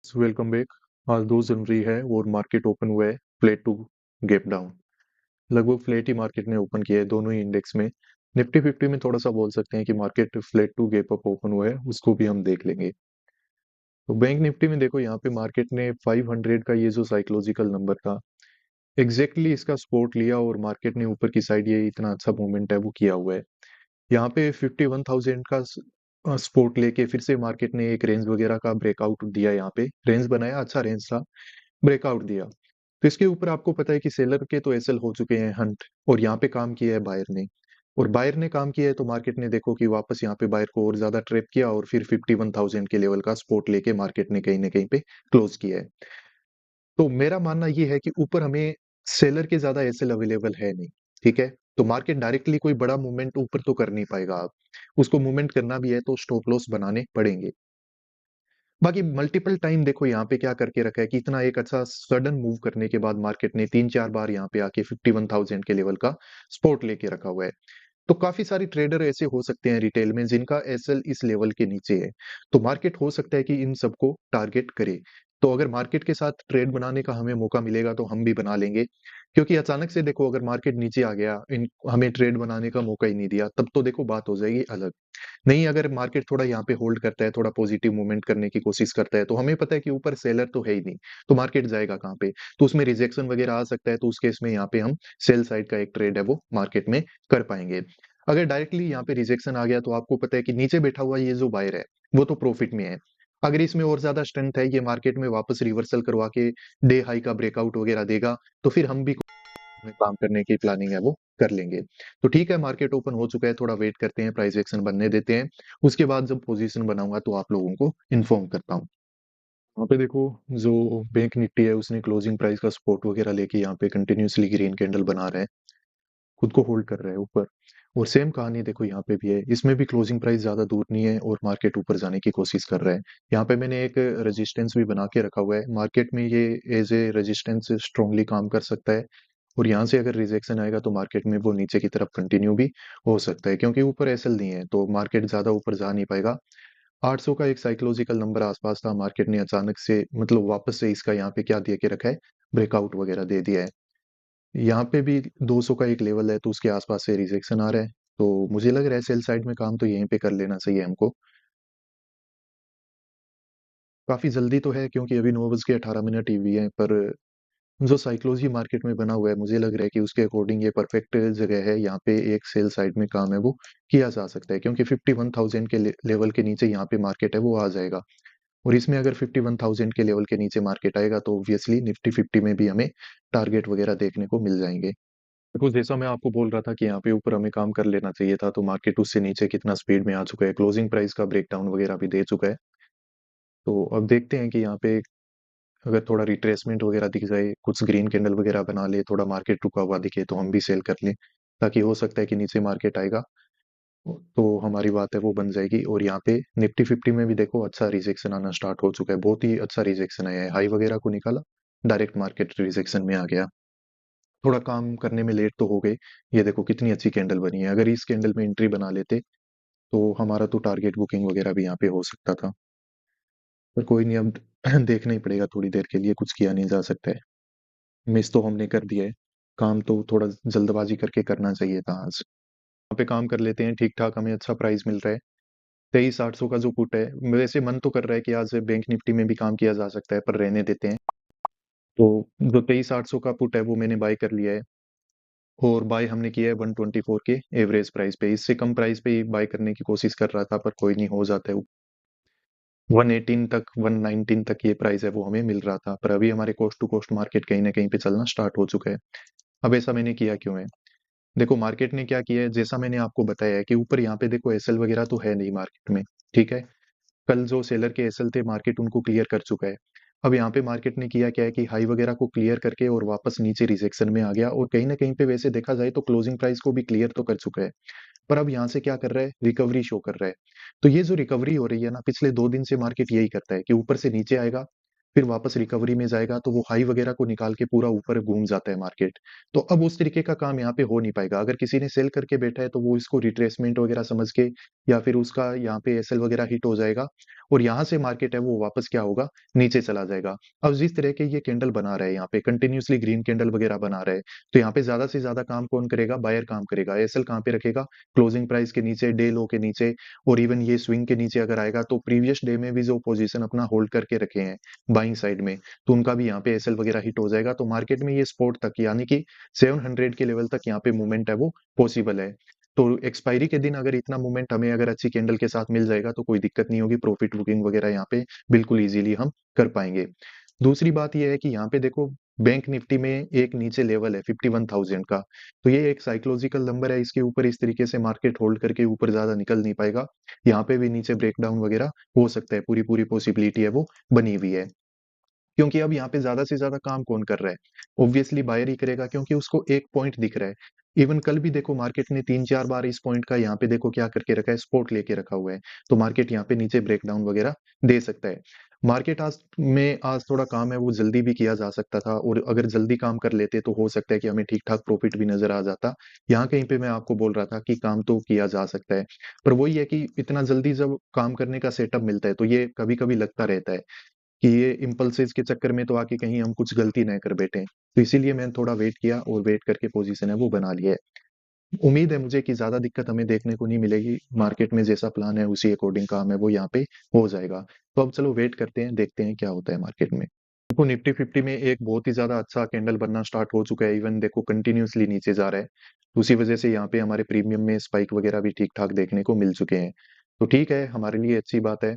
Welcome back. आज 2 जनवरी है और मार्केट ओपन हुआ है फ्लैट टू गैप डाउन। लगभग फ्लैट ही मार्केट ने ओपन किया है दोनों ही इंडेक्स में। निफ्टी 50 में थोड़ा सा बोल सकते हैं कि market flat to gap up open हुआ है, उसको भी हम देख लेंगे। तो बैंक निफ्टी में देखो यहाँ पे मार्केट ने 500 का ये जो साइकोलॉजिकल नंबर था, एग्जैक्टली इसका सपोर्ट लिया और मार्केट ने ऊपर की साइड ये इतना अच्छा मूवमेंट है वो किया हुआ है। यहाँ पे 51,000 का सपोर्ट लेके फिर से मार्केट ने एक रेंज वगैरह का ब्रेकआउट दिया, यहाँ पे रेंज बनाया, अच्छा रेंज था, ब्रेकआउट दिया। तो इसके ऊपर आपको पता है कि सेलर के तो एसएल हो चुके हैं हंट, और यहाँ पे काम किया है बायर ने। और बायर ने काम किया है तो मार्केट ने देखो कि वापस यहाँ पे बायर को और ज्यादा ट्रैप किया और फिर 51,000 के लेवल का सपोर्ट लेके मार्केट ने कहीं ना कहीं पे क्लोज किया है। तो मेरा मानना ये है कि ऊपर हमें सेलर के ज्यादा एसएल अवेलेबल है नहीं। ठीक है, तो मार्केट डायरेक्टली कोई बड़ा मूवमेंट ऊपर तो कर नहीं पाएगा। आप उसको मूवमेंट करना भी है तो स्टॉप लॉस बनाने पड़ेंगे। बाकी मल्टीपल टाइम देखो यहाँ पे क्या करके रखा है कि इतना एक अच्छा सडन मूव करने के बाद मार्केट ने 3-4 बार यहाँ पे आके 51,000 के लेवल का सपोर्ट लेके रखा हुआ है। तो काफी सारी ट्रेडर ऐसे हो सकते हैं रिटेल में जिनका एसएल इस लेवल के नीचे है, तो मार्केट हो सकता है कि इन सबको टारगेट करे। तो अगर मार्केट के साथ ट्रेड बनाने का हमें मौका मिलेगा तो हम भी बना लेंगे, क्योंकि अचानक से देखो अगर मार्केट नीचे आ गया, इन हमें ट्रेड बनाने का मौका ही नहीं दिया, तब तो देखो बात हो जाएगी अलग। नहीं, अगर मार्केट थोड़ा यहाँ पे होल्ड करता है, थोड़ा पॉजिटिव मूवमेंट करने की कोशिश करता है, तो हमें पता है कि ऊपर सेलर तो है ही नहीं, तो मार्केट जाएगा कहाँ पे? तो उसमें रिजेक्शन वगैरह आ सकता है, तो उस केस में यहाँ पे हम सेल साइड का एक ट्रेड है वो मार्केट में कर पाएंगे। अगर डायरेक्टली यहाँ पे रिजेक्शन आ गया तो आपको पता है कि नीचे बैठा हुआ ये जो बायर है वो तो प्रॉफिट में है। अगर इसमें और ज्यादा स्ट्रेंथ है, ये मार्केट में वापस रिवर्सल करवा के डे हाई का ब्रेकआउट वगैरह देगा, तो फिर हम भी में काम करने की प्लानिंग है वो कर लेंगे। तो ठीक है, मार्केट ओपन हो चुका है, थोड़ा वेट करते हैं, प्राइस एक्शन बनने देते हैं। उसके बाद जब पोजीशन बनाऊंगा तो आप लोगों को इन्फॉर्म करता हूँ। यहाँ पे देखो, जो बैंक निफ्टी है उसने क्लोजिंग प्राइस का सपोर्ट वगैरह लेके यहाँ पे कंटिन्यूसली ग्रीन कैंडल बना रहा है, खुद को होल्ड कर रहा है ऊपर। और सेम कहानी देखो यहाँ पे भी है, इसमें भी क्लोजिंग प्राइस ज्यादा दूर नहीं है और मार्केट ऊपर जाने की कोशिश कर रहा है। यहाँ पे मैंने एक रेजिस्टेंस भी बना के रखा हुआ है, मार्केट में ये एज ए रेजिस्टेंस स्ट्रांगली काम कर सकता है। और यहाँ से अगर रिजेक्शन आएगा तो मार्केट में वो नीचे की तरफ कंटिन्यू भी हो सकता है, क्योंकि ऊपर एसएल नहीं है तो मार्केट ज्यादा ऊपर जा नहीं पाएगा। 800 का एक साइकोलॉजिकल नंबर आसपास था, मार्केट ने अचानक से मतलब वापस से इसका यहाँ पे क्या दिया के रखा है, ब्रेकआउट वगैरह दे दिया है। यहाँ पे भी 200 का एक लेवल है तो उसके आसपास से रिजेक्शन आ रहा है। तो मुझे लग रहा है सेल साइड में काम तो यहीं पे कर लेना चाहिए हमको। काफी जल्दी तो है क्योंकि अभी 9 बज के 18 मिनट ही हुई है, पर जो साइकोलॉजी मार्केट में बना हुआ है मुझे लग रहा है कि उसके अकॉर्डिंग ये परफेक्ट जगह है, यहाँ पे एक सेल साइड में काम है वो किया जा सकता है, क्योंकि 51,000 के लेवल के नीचे यहाँ पे मार्केट है वो आ जाएगा। और इसमें अगर 51,000 के लेवल के नीचे मार्केट आएगा तो ऑब्वियसली निफ्टी 50 में भी हमें टारगेट वगैरह देखने को मिल जाएंगे। देखो, जैसा मैं आपको बोल रहा था कि यहाँ पे ऊपर हमें काम कर लेना चाहिए था, तो मार्केट उससे नीचे कितना स्पीड में आ चुका है, क्लोजिंग प्राइस का ब्रेकडाउन वगैरह भी दे चुका है। तो अब देखते हैं कि यहाँ पे अगर थोड़ा रिट्रेसमेंट वगैरह दिख जाए, कुछ ग्रीन कैंडल वगैरह बना ले, थोड़ा मार्केट रुका हुआ दिखे तो हम भी सेल कर लें, ताकि हो सकता है कि नीचे मार्केट आएगा तो हमारी बात है वो बन जाएगी। और यहाँ पे निफ्टी 50 में भी देखो अच्छा रिजेक्शन आना स्टार्ट हो चुका है, बहुत ही अच्छा रिजेक्शन आया है, हाई वगैरह को निकाला, डायरेक्ट मार्केट रिजेक्शन में आ गया। थोड़ा काम करने में लेट तो हो गए। ये देखो कितनी अच्छी कैंडल बनी है, अगर इस कैंडल में एंट्री बना लेते तो हमारा तो टारगेट बुकिंग वगैरह भी यहाँ पे हो सकता था। पर कोई नहीं, अब देखना ही पड़ेगा थोड़ी देर के लिए, कुछ किया नहीं जा सकता है। मिस तो हमने कर दिया है, काम तो थोड़ा जल्दबाजी करके करना चाहिए था आज। यहाँ पे काम कर लेते हैं, ठीक ठाक हमें अच्छा प्राइस मिल रहा है। 23,800 का जो पुट है, वैसे मन तो कर रहा है कि आज बैंक निफ्टी में भी काम किया जा सकता है, पर रहने देते हैं। तो जो 23,800 का पुट है वो मैंने बाय कर लिया है, और बाय हमने किया है 124 के एवरेज प्राइस पे। इससे कम प्राइस पे ही बाय करने की कोशिश कर रहा था, पर कोई नहीं, हो जाता है। 118 तक, 119 तक ये प्राइस है वो हमें मिल रहा था, पर अभी हमारे कोस्ट टू कोस्ट मार्केट कहीं ना कहीं पे चलना स्टार्ट हो चुका है। अब ऐसा मैंने किया क्यों है? देखो, मार्केट ने क्या किया है, जैसा मैंने आपको बताया है कि ऊपर यहाँ पे देखो एसएल वगैरह तो है नहीं मार्केट में। ठीक है, कल जो सेलर के एसएल थे मार्केट उनको क्लियर कर चुका है। अब यहाँ पे मार्केट ने किया क्या है कि हाई वगैरह को क्लियर करके और वापस नीचे रिजेक्शन में आ गया, और कहीं ना कहीं पे वैसे देखा जाए तो क्लोजिंग प्राइस को भी क्लियर तो कर चुका है। पर अब यहाँ से क्या कर रहा है, रिकवरी शो कर रहा है। तो ये जो रिकवरी हो रही है ना, पिछले 2 दिन से मार्केट यही करता है कि ऊपर से नीचे आएगा, फिर वापस रिकवरी में जाएगा तो वो हाई वगैरह को निकाल के पूरा ऊपर घूम जाता है मार्केट। तो अब उस तरीके का काम यहाँ पे हो नहीं पाएगा। अगर किसी ने सेल करके बैठा है तो वो इसको रिट्रेसमेंट वगैरह समझ के या फिर उसका यहाँ पे एसएल वगैरह हिट हो जाएगा और यहाँ से मार्केट है वो वापस क्या होगा, नीचे चला जाएगा। अब जिस तरह के ये कैंडल बना रहा है यहाँ पे कंटिन्यूसली ग्रीन कैंडल वगैरह बना रहा है, तो यहाँ पे ज्यादा से ज्यादा काम कौन करेगा, बायर काम करेगा। एसएल कहाँ पे रखेगा, क्लोजिंग प्राइस के नीचे, डे लो के नीचे, और इवन ये स्विंग के नीचे अगर आएगा तो प्रीवियस डे में भी जो पोजीशन अपना होल्ड करके रखे हैं बाइंग साइड में, तो उनका भी यहाँ पे एसएल वगैरह हिट हो जाएगा। तो मार्केट में ये स्पोर्ट तक यानी कि 700 के लेवल तक यहाँ पे मूवमेंट है वो पॉसिबल है। तो एक्सपायरी के दिन अगर इतना मूवमेंट हमें अगर अच्छी कैंडल के साथ मिल जाएगा तो कोई दिक्कत नहीं होगी, प्रॉफिट बुकिंग वगैरह यहाँ पे बिल्कुल इजीली हम कर पाएंगे। दूसरी बात यह है कि यहाँ पे देखो बैंक निफ्टी में एक नीचे लेवल है 51,000 का, तो ये एक साइकोलॉजिकल नंबर है, इसके ऊपर इस तरीके से मार्केट होल्ड करके ऊपर ज्यादा निकल नहीं पाएगा। यहाँ पे भी नीचे ब्रेकडाउन वगैरह हो सकता है, पूरी पूरी पॉसिबिलिटी है वो बनी हुई है। क्योंकि अब यहाँ पे ज्यादा से ज्यादा काम कौन कर रहा है, ऑब्वियसली बायर ही करेगा, क्योंकि उसको एक पॉइंट दिख रहा है। इवन कल भी देखो मार्केट ने 3-4 बार इस पॉइंट का यहाँ पे देखो क्या करके रखा है, स्पोर्ट लेके रखा हुआ है। तो मार्केट यहाँ पे नीचे ब्रेकडाउन वगैरह दे सकता है। मार्केट आज थोड़ा काम है वो जल्दी भी किया जा सकता था, और अगर जल्दी काम कर लेते तो हो सकता है कि हमें ठीक ठाक प्रॉफिट भी नजर आ जाता। यहाँ कहीं पे मैं आपको बोल रहा था कि काम तो किया जा सकता है, पर वही है कि इतना जल्दी जब काम करने का सेटअप मिलता है तो ये कभी कभी लगता रहता है कि ये इम्पल्सिस के चक्कर में तो आके कहीं हम कुछ गलती न कर बैठे। तो इसीलिए मैंने थोड़ा वेट किया और वेट करके पोजीशन है वो बना लिया है। उम्मीद है मुझे कि ज्यादा दिक्कत हमें देखने को नहीं मिलेगी, मार्केट में जैसा प्लान है उसी अकॉर्डिंग काम है वो यहाँ पे हो जाएगा। तो अब चलो वेट करते हैं, देखते हैं क्या होता है मार्केट में। देखो निफ्टी 50 में एक बहुत ही ज्यादा अच्छा कैंडल बनना स्टार्ट हो चुका है, इवन देखो कंटिन्यूअसली नीचे जा रहा है। तो उसी वजह से यहाँ पे हमारे प्रीमियम में स्पाइक वगैरह भी ठीक ठाक देखने को मिल चुके हैं। तो ठीक है, हमारे लिए अच्छी बात है।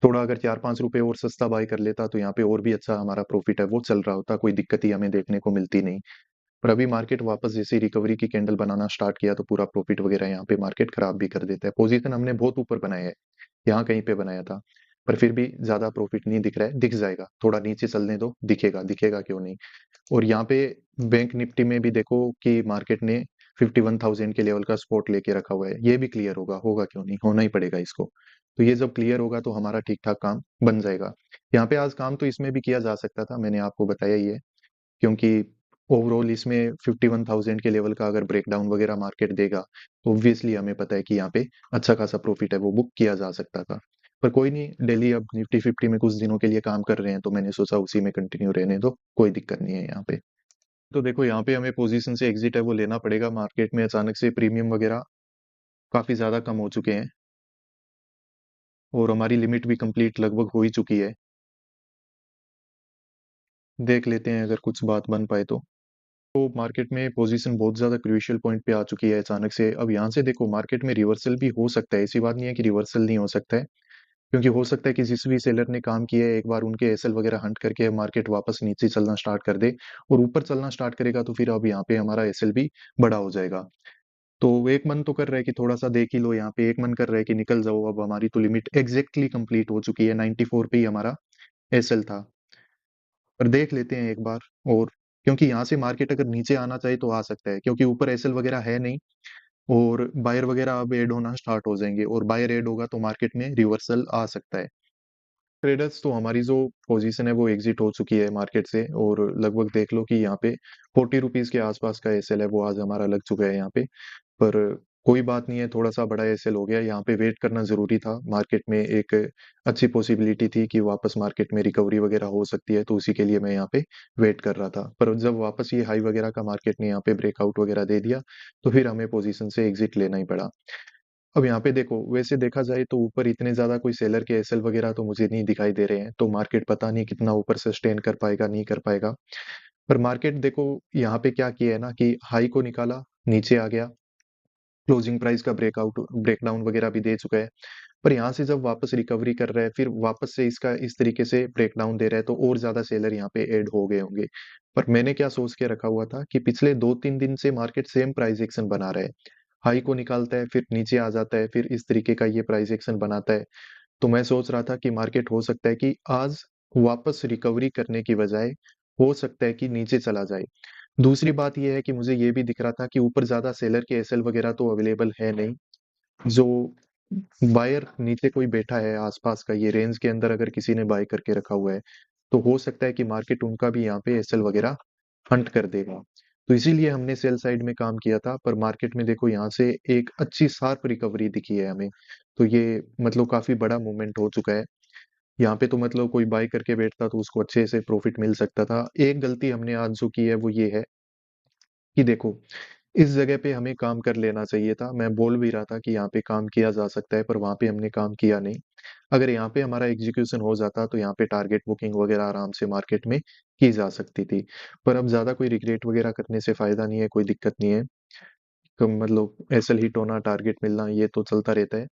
थोड़ा अगर 4-5 रुपए और सस्ता बाय कर लेता तो यहाँ पे और भी अच्छा हमारा प्रॉफिट है वो चल रहा होता, कोई दिक्कत ही हमें देखने को मिलती नहीं। पर अभी मार्केट वापस जैसे रिकवरी की कैंडल बनाना स्टार्ट किया तो पूरा प्रॉफिट वगैरह यहाँ पे मार्केट खराब भी कर देता है। पोजीशन हमने बहुत ऊपर बनाया है, यहाँ कहीं पे बनाया था, पर फिर भी ज्यादा प्रॉफिट नहीं दिख रहा है, दिख जाएगा, थोड़ा नीचे चलने दो, दिखेगा, दिखेगा क्यों नहीं। और यहाँ पे बैंक निफ्टी में भी देखो कि मार्केट ने 51,000 के लेवल का सपोर्ट लेके रखा हुआ है, ये भी क्लियर होगा, होगा क्यों नहीं, होना ही पड़ेगा इसको। तो ये जब क्लियर होगा तो हमारा ठीक ठाक काम बन जाएगा। यहाँ पे आज काम तो इसमें भी किया जा सकता था, मैंने आपको बताया ही है, क्योंकि ओवरऑल इसमें 51,000 के लेवल का अगर ब्रेकडाउन वगैरह मार्केट देगा तो ऑब्वियसली हमें पता है कि यहाँ पे अच्छा खासा प्रॉफिट है वो बुक किया जा सकता था। पर कोई नहीं, डेली अब निफ्टी 50 में कुछ दिनों के लिए काम कर रहे हैं तो मैंने सोचा उसी में कंटिन्यू रहने दो, कोई दिक्कत नहीं है यहाँ पे। तो देखो यहाँ पे हमें पोजीशन से एग्जिट है वो लेना पड़ेगा, मार्केट में अचानक से प्रीमियम वगैरह काफी ज्यादा कम हो चुके हैं और हमारी लिमिट भी कंप्लीट लगभग हो ही चुकी है। देख लेते हैं अगर कुछ बात बन पाए तो मार्केट में पोजीशन बहुत ज्यादा क्रूशियल पॉइंट पे आ चुकी है अचानक से। अब यहाँ से देखो मार्केट में रिवर्सल भी हो सकता है, ऐसी बात नहीं है कि रिवर्सल नहीं हो सकता है, क्योंकि हो सकता है कि जिस भी सेलर ने काम किया है एक बार उनके एसएल वगैरह हंट करके मार्केट वापस नीचे चलना स्टार्ट कर दे, और ऊपर चलना स्टार्ट करेगा तो फिर अब यहाँ पे हमारा एसएल भी बड़ा हो जाएगा। तो एक मन तो कर रहा है कि थोड़ा सा देख ही लो, यहाँ पे एक मन कर रहा है कि निकल जाओ, अब हमारी तो लिमिट एग्जैक्टली कंप्लीट हो चुकी है, 94 पे ही हमारा एसएल था। पर देख लेते हैं एक बार और, क्योंकि यहाँ से मार्केट अगर नीचे आना चाहे तो आ सकता है, क्योंकि ऊपर एसएल वगैरह है नहीं, और बायर वगैरह अब ऐड होना स्टार्ट हो जाएंगे, और बायर ऐड होगा तो मार्केट में रिवर्सल आ सकता है। ट्रेडर्स तो हमारी जो पोजीशन है वो एग्जिट हो चुकी है मार्केट से, और लगभग देख लो कि यहाँ पे 40 रुपीज के आसपास का एसएल है वो आज हमारा लग चुका है यहाँ पे। पर कोई बात नहीं है, थोड़ा सा बड़ा एसएल हो गया, यहाँ पे वेट करना जरूरी था, मार्केट में एक अच्छी पॉसिबिलिटी थी कि वापस मार्केट में रिकवरी वगैरह हो सकती है, तो उसी के लिए मैं यहाँ पे वेट कर रहा था। पर जब वापस ये हाई वगैरह का मार्केट ने यहाँ पे ब्रेकआउट वगैरह दे दिया तो फिर हमें पोजीशन से एग्जिट लेना ही पड़ा। अब यहाँ पे देखो वैसे देखा जाए तो ऊपर इतने ज्यादा कोई सेलर के एसएल वगैरह तो मुझे नहीं दिखाई दे रहे हैं, तो मार्केट पता नहीं कितना ऊपर सस्टेन कर पाएगा नहीं कर पाएगा। पर मार्केट देखो यहाँ पे क्या किया है ना कि हाई को निकाला, नीचे आ गया, क्लोजिंग प्राइस का ब्रेकआउट ब्रेकडाउन वगैरह भी दे चुका है। पर यहाँ से जब वापस रिकवरी कर रहा है फिर वापस से इसका इस तरीके से ब्रेकडाउन दे रहा है तो और ज्यादा सेलर यहाँ पे ऐड हो गए होंगे। पर मैंने क्या सोच के रखा हुआ था कि पिछले 2-3 दिन से मार्केट सेम प्राइस एक्शन बना रहा है, हाई को निकालता है फिर नीचे आ जाता है फिर इस तरीके का ये प्राइस एक्शन बनाता है। तो मैं सोच रहा था कि मार्केट हो सकता है कि आज वापस रिकवरी करने की बजाय हो सकता है कि नीचे चला जाए। दूसरी बात यह है कि मुझे ये भी दिख रहा था कि ऊपर ज्यादा सेलर के एसएल वगैरह तो अवेलेबल है नहीं, जो बायर नीचे कोई बैठा है आसपास का ये रेंज के अंदर अगर किसी ने बाय करके रखा हुआ है तो हो सकता है कि मार्केट उनका भी यहाँ पे एसएल वगैरह हंट कर देगा। तो इसीलिए हमने सेल साइड में काम किया था, पर मार्केट में देखो यहाँ से एक अच्छी शार्प रिकवरी दिखी है हमें। तो ये मतलब काफी बड़ा मूवमेंट हो चुका है यहाँ पे। तो मतलब कोई बाय करके बैठता तो उसको अच्छे से प्रॉफिट मिल सकता था। एक गलती हमने आज जो की है वो ये है कि देखो, इस जगह पे हमें काम कर लेना चाहिए था। मैं बोल भी रहा था कि यहाँ पे काम किया जा सकता है, पर वहां पे हमने काम किया नहीं। अगर यहाँ पे हमारा एग्जीक्यूशन हो जाता तो यहाँ पे टारगेट बुकिंग वगैरह आराम से मार्केट में की जा सकती थी। पर अब ज्यादा कोई रिग्रेट वगैरह करने से फायदा नहीं है, कोई दिक्कत नहीं है। मतलब एसएल हिट होना, टारगेट मिलना, ये तो चलता रहता है।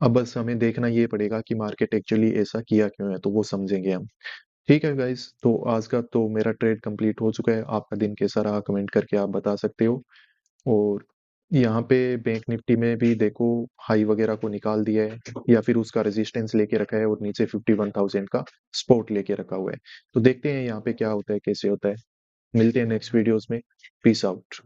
अब बस हमें देखना ये पड़ेगा कि मार्केट एक्चुअली ऐसा किया क्यों है, तो वो समझेंगे हम। ठीक है गाइस, तो आज का तो मेरा ट्रेड कंप्लीट हो चुका है। आपका दिन कैसा रहा कमेंट करके आप बता सकते हो। और यहाँ पे बैंक निफ्टी में भी देखो, हाई वगैरह को निकाल दिया है या फिर उसका रेजिस्टेंस लेके रखा है, और नीचे 51,000 का सपोर्ट लेके रखा हुआ है। तो देखते हैं यहाँ पे क्या होता है, कैसे होता है। मिलते हैं नेक्स्ट वीडियोस में। Peace out.